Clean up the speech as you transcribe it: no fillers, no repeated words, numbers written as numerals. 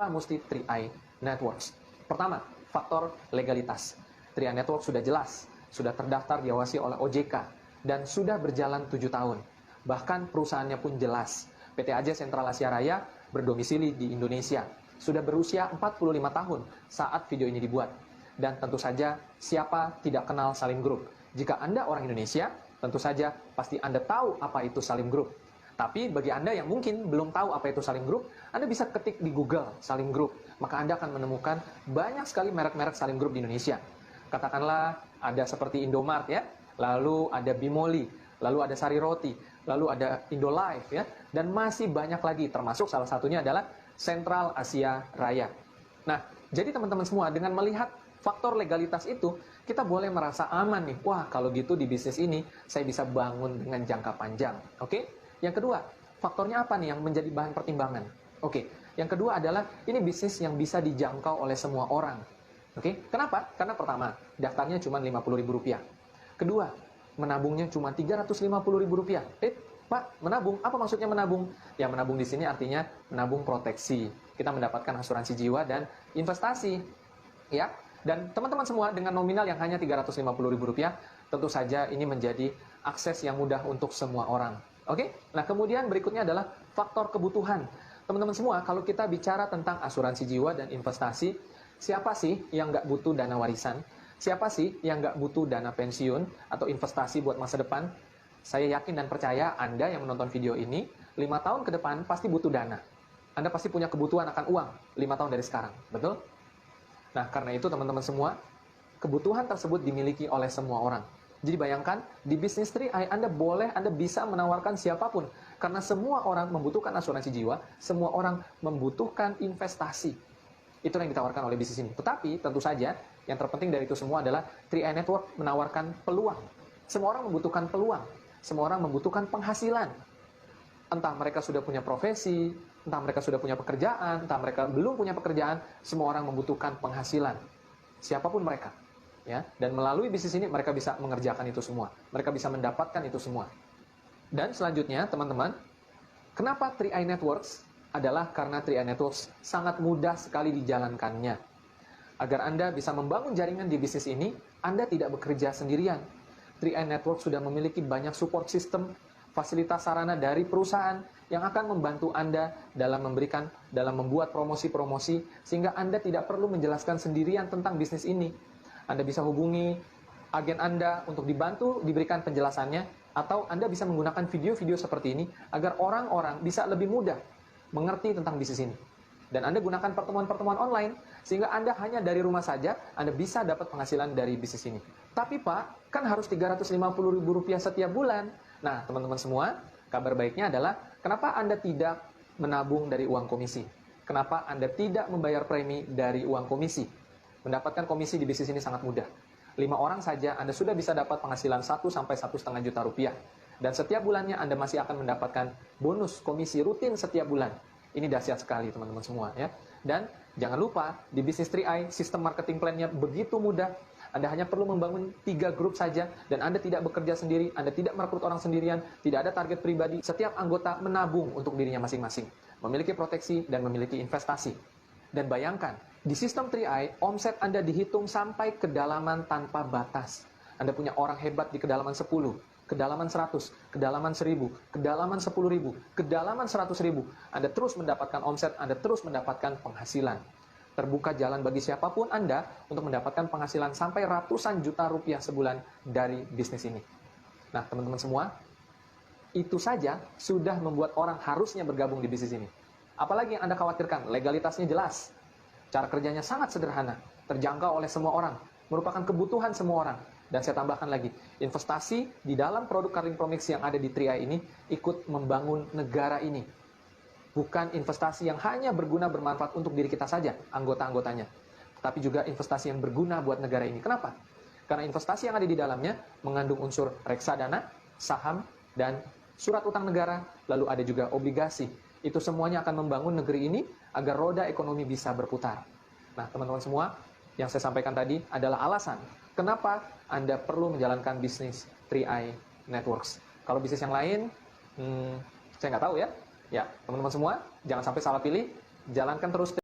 Mesti 3i Networks. Pertama, faktor legalitas. 3i Networks sudah jelas, sudah terdaftar diawasi oleh OJK, dan sudah berjalan 7 tahun. Bahkan perusahaannya pun jelas. PT AJ Sentral Asia Raya berdomisili di Indonesia. Sudah berusia 45 tahun saat video ini dibuat. Dan tentu saja, siapa tidak kenal Salim Group? Jika Anda orang Indonesia, tentu saja pasti Anda tahu apa itu Salim Group. Tapi bagi Anda yang mungkin belum tahu apa itu Salim Group, Anda bisa ketik di Google Salim Group. Maka Anda akan menemukan banyak sekali merek-merek Salim Group di Indonesia. Katakanlah ada seperti Indomart ya, lalu ada Bimoli, lalu ada Sari Roti, lalu ada Indolife ya, dan masih banyak lagi, termasuk salah satunya adalah Sentral Asia Raya. Nah, jadi teman-teman semua, dengan melihat faktor legalitas itu, kita boleh merasa aman nih. Wah, kalau gitu di bisnis ini saya bisa bangun dengan jangka panjang. Oke? Yang kedua, faktornya apa nih yang menjadi bahan pertimbangan? Oke, yang kedua adalah ini bisnis yang bisa dijangkau oleh semua orang. Oke, kenapa? Karena pertama, daftarnya cuma Rp50.000. Kedua, menabungnya cuma Rp350.000. Pak, menabung? Apa maksudnya menabung? Ya, menabung di sini artinya menabung proteksi. Kita mendapatkan asuransi jiwa dan investasi. Ya, dan teman-teman semua dengan nominal yang hanya Rp350.000, tentu saja ini menjadi akses yang mudah untuk semua orang. Oke, nah kemudian berikutnya adalah faktor kebutuhan. Teman-teman semua, kalau kita bicara tentang asuransi jiwa dan investasi, siapa sih yang nggak butuh dana warisan? Siapa sih yang nggak butuh dana pensiun atau investasi buat masa depan? Saya yakin dan percaya Anda yang menonton video ini, 5 tahun ke depan pasti butuh dana. Anda pasti punya kebutuhan akan uang 5 tahun dari sekarang, betul? Nah, karena itu teman-teman semua, kebutuhan tersebut dimiliki oleh semua orang. Jadi bayangkan, di bisnis 3i Anda bisa menawarkan siapapun. Karena semua orang membutuhkan asuransi jiwa, semua orang membutuhkan investasi. Itu yang ditawarkan oleh bisnis ini. Tetapi, tentu saja, yang terpenting dari itu semua adalah 3i Network menawarkan peluang. Semua orang membutuhkan peluang. Semua orang membutuhkan penghasilan. Entah mereka sudah punya profesi, entah mereka sudah punya pekerjaan, entah mereka belum punya pekerjaan, semua orang membutuhkan penghasilan. Siapapun mereka. Ya, dan melalui bisnis ini mereka bisa mengerjakan itu semua. Mereka bisa mendapatkan itu semua. Dan selanjutnya, teman-teman, kenapa 3i Networks? Adalah karena 3i Networks sangat mudah sekali dijalankannya. Agar Anda bisa membangun jaringan di bisnis ini, Anda tidak bekerja sendirian. 3i Networks sudah memiliki banyak support system, fasilitas sarana dari perusahaan yang akan membantu Anda dalam membuat promosi-promosi, sehingga Anda tidak perlu menjelaskan sendirian tentang bisnis ini. Anda bisa hubungi agen Anda untuk dibantu diberikan penjelasannya, atau Anda bisa menggunakan video-video seperti ini agar orang-orang bisa lebih mudah mengerti tentang bisnis ini. Dan Anda gunakan pertemuan-pertemuan online sehingga Anda hanya dari rumah saja Anda bisa dapat penghasilan dari bisnis ini. Tapi Pak, kan harus Rp350.000 setiap bulan. Nah, teman-teman semua, kabar baiknya adalah kenapa Anda tidak menabung dari uang komisi? Kenapa Anda tidak membayar premi dari uang komisi? Mendapatkan komisi di bisnis ini sangat mudah. 5 orang saja Anda sudah bisa dapat penghasilan 1 sampai 1,5 juta rupiah. Dan setiap bulannya Anda masih akan mendapatkan bonus komisi rutin setiap bulan. Ini dahsyat sekali teman-teman semua ya. Dan jangan lupa di bisnis 3i sistem marketing plan-nya begitu mudah. Anda hanya perlu membangun 3 grup saja dan Anda tidak bekerja sendiri, Anda tidak merekrut orang sendirian, tidak ada target pribadi. Setiap anggota menabung untuk dirinya masing-masing, memiliki proteksi dan memiliki investasi. Dan bayangkan, di sistem 3i, omset Anda dihitung sampai kedalaman tanpa batas. Anda punya orang hebat di kedalaman 10, kedalaman 100, kedalaman 1000, kedalaman 10.000, kedalaman 100.000. Anda terus mendapatkan omset, Anda terus mendapatkan penghasilan. Terbuka jalan bagi siapapun Anda untuk mendapatkan penghasilan sampai ratusan juta rupiah sebulan dari bisnis ini. Nah, teman-teman semua, itu saja sudah membuat orang harusnya bergabung di bisnis ini. Apalagi yang Anda khawatirkan, legalitasnya jelas. Cara kerjanya sangat sederhana, terjangkau oleh semua orang, merupakan kebutuhan semua orang. Dan saya tambahkan lagi, investasi di dalam produk Carling Promix yang ada di 3i ini ikut membangun negara ini. Bukan investasi yang hanya berguna bermanfaat untuk diri kita saja, anggota-anggotanya. Tapi juga investasi yang berguna buat negara ini. Kenapa? Karena investasi yang ada di dalamnya mengandung unsur reksadana, saham, dan surat utang negara, lalu ada juga obligasi. Itu semuanya akan membangun negeri ini agar roda ekonomi bisa berputar. Nah, teman-teman semua, yang saya sampaikan tadi adalah alasan kenapa Anda perlu menjalankan bisnis 3i Networks. Kalau bisnis yang lain, saya nggak tahu ya. Ya, teman-teman semua, jangan sampai salah pilih, jalankan terus